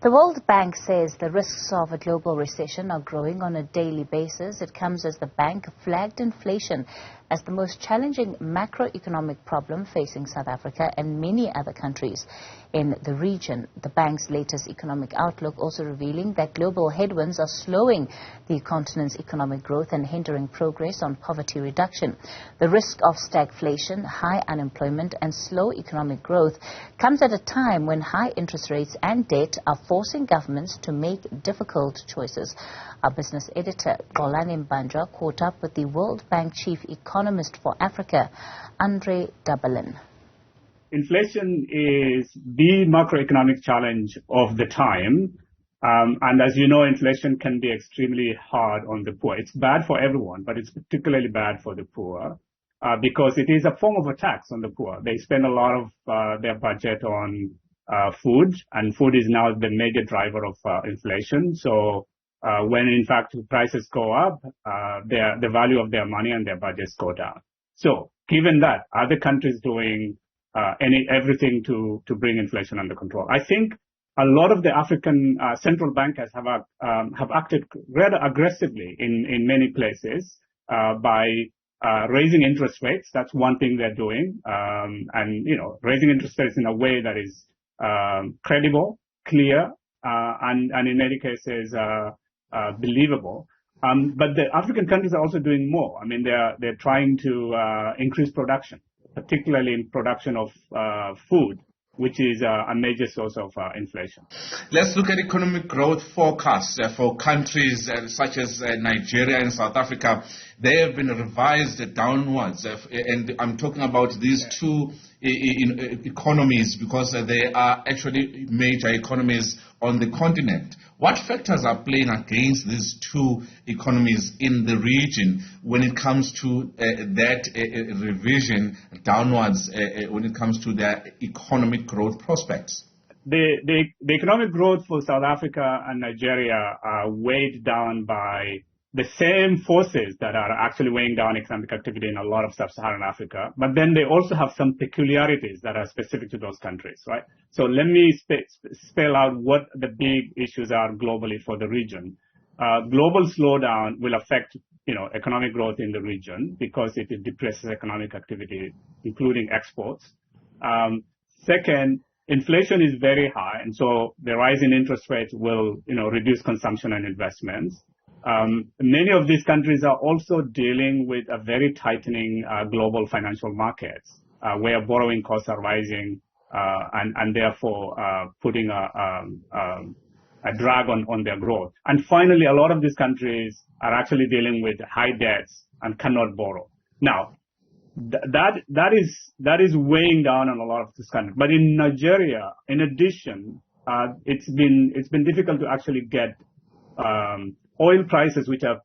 The World Bank says the risks of a global recession are growing on a daily basis. It comes as the bank flagged inflation as the most challenging macroeconomic problem facing South Africa and many other countries in the region. The bank's latest economic outlook also revealing that global headwinds are slowing the continent's economic growth and hindering progress on poverty reduction. The risk of stagflation, high unemployment and slow economic growth comes at a time when high interest rates and debt are forcing governments to make difficult choices. Our business editor, Xolani Mbanjwa, caught up with the World Bank Chief Economist for Africa, Dabalen. Inflation is the macroeconomic challenge of the time. And as you know, inflation can be extremely hard on the poor. It's bad for everyone, but it's particularly bad for the poor because it is a form of a tax on the poor. They spend a lot of their budget on food, and food is now the major driver of inflation. So when in fact prices go up, the value of their money and their budgets go down. So given that, are the countries doing everything to bring inflation under control? I think a lot of the African central bankers have acted rather aggressively in many places by raising interest rates. That's one thing they're doing, and raising interest rates in a way that is credible, clear, and in many cases believable. But the African countries are also doing more. I mean, they're trying to increase production, particularly in production of food, which is a major source of inflation. Let's look at economic growth forecasts for countries such as Nigeria and South Africa. They have been revised downwards, and I'm talking about these two economies because they are actually major economies on the continent. What factors are playing against these two economies in the region when it comes to that revision downwards when it comes to their economic growth prospects? The economic growth for South Africa and Nigeria are weighed down by the same forces that are actually weighing down economic activity in a lot of sub-Saharan Africa, but then they also have some peculiarities that are specific to those countries, right? So let me spell out what the big issues are globally for the region. Global slowdown will affect, economic growth in the region because it depresses economic activity, including exports. Second, inflation is very high, and so the rise in interest rates will, reduce consumption and investments. Many of these countries are also dealing with a very tightening global financial markets, where borrowing costs are rising, and therefore putting a drag on their growth. And finally, a lot of these countries are actually dealing with high debts and cannot borrow. Now, that is weighing down on a lot of these countries. But in Nigeria, in addition, it's been difficult to actually get oil prices, which are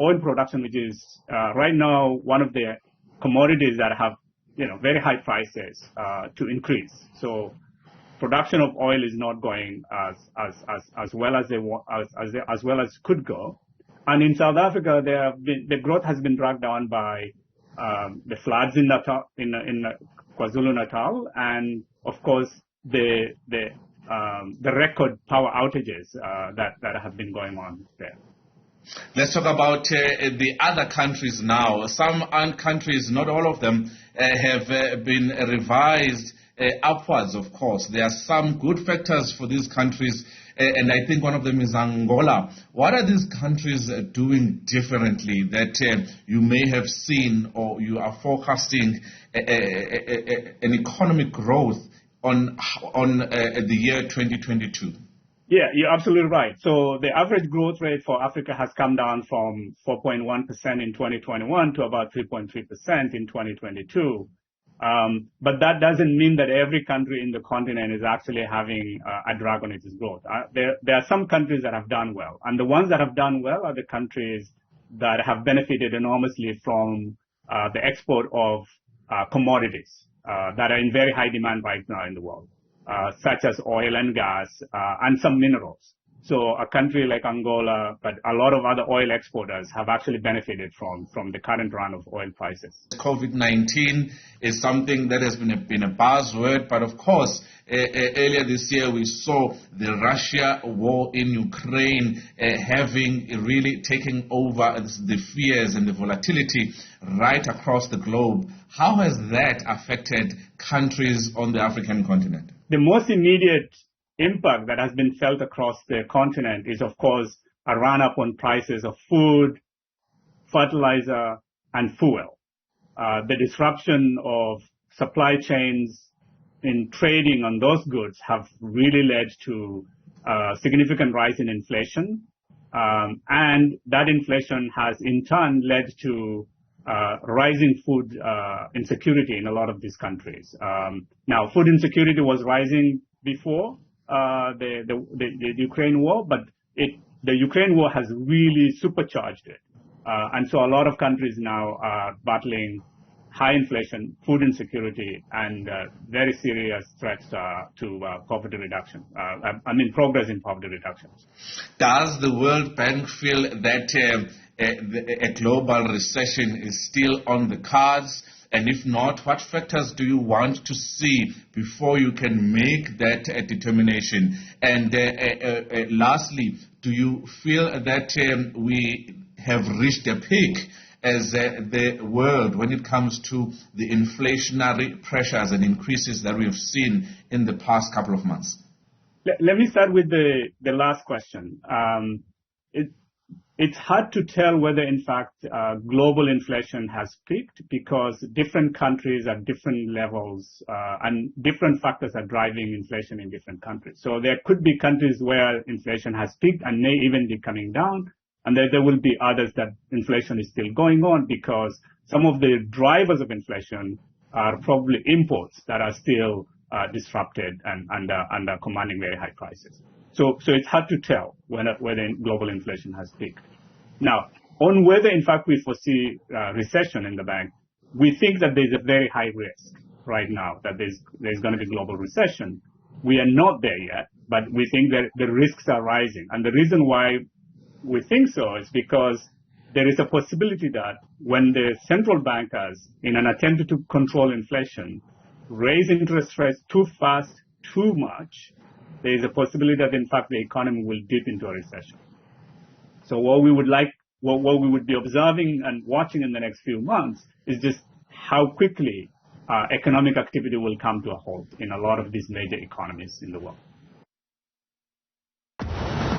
oil production, which is right now one of the commodities that have, very high prices to increase. So production of oil is not going as well as could go. And in South Africa, the growth has been dragged down by the floods in KwaZulu-Natal, and of course the record power outages that have been going on there. Let's talk about the other countries now. Some countries, not all of them, have been revised upwards, of course. There are some good factors for these countries, and I think one of them is Angola. What are these countries doing differently that you may have seen or you are forecasting an economic growth on the year 2022? Yeah, you're absolutely right. So the average growth rate for Africa has come down from 4.1% in 2021 to about 3.3% in 2022. But that doesn't mean that every country in the continent is actually having a drag on its growth. There are some countries that have done well, and the ones that have done well are the countries that have benefited enormously from the export of commodities that are in very high demand right now in the world, such as oil and gas and some minerals. So a country like Angola, but a lot of other oil exporters have actually benefited from the current run of oil prices. COVID-19 is something that has been a buzzword, but of course, earlier this year we saw the Russia war in Ukraine having really taken over the fears and the volatility right across the globe. How has that affected countries on the African continent? The most immediate impact that has been felt across the continent is, of course, a run-up on prices of food, fertilizer, and fuel. The disruption of supply chains in trading on those goods have really led to a significant rise in inflation. And that inflation has in turn led to rising food insecurity in a lot of these countries. Now, food insecurity was rising before the Ukraine war, but the Ukraine war has really supercharged it. And so a lot of countries now are battling high inflation, food insecurity, and very serious threats to poverty reduction. Progress in poverty reduction. Does the World Bank feel that a global recession is still on the cards? And if not, what factors do you want to see before you can make that determination? And lastly, do you feel that we have reached a peak as the world when it comes to the inflationary pressures and increases that we have seen in the past couple of months? Let me start with the last question. It's hard to tell whether, in fact, global inflation has peaked because different countries at different levels and different factors are driving inflation in different countries. So there could be countries where inflation has peaked and may even be coming down, and there will be others that inflation is still going on because some of the drivers of inflation are probably imports that are still disrupted and are commanding very high prices. So it's hard to tell whether global inflation has peaked. Now, on whether, in fact, we foresee recession in the bank, we think that there's a very high risk right now that there's going to be global recession. We are not there yet, but we think that the risks are rising. And the reason why we think so is because there is a possibility that when the central bankers, in an attempt to control inflation, raise interest rates too fast, too much, there is a possibility that, in fact, the economy will dip into a recession. So what we would be observing and watching in the next few months is just how quickly economic activity will come to a halt in a lot of these major economies in the world.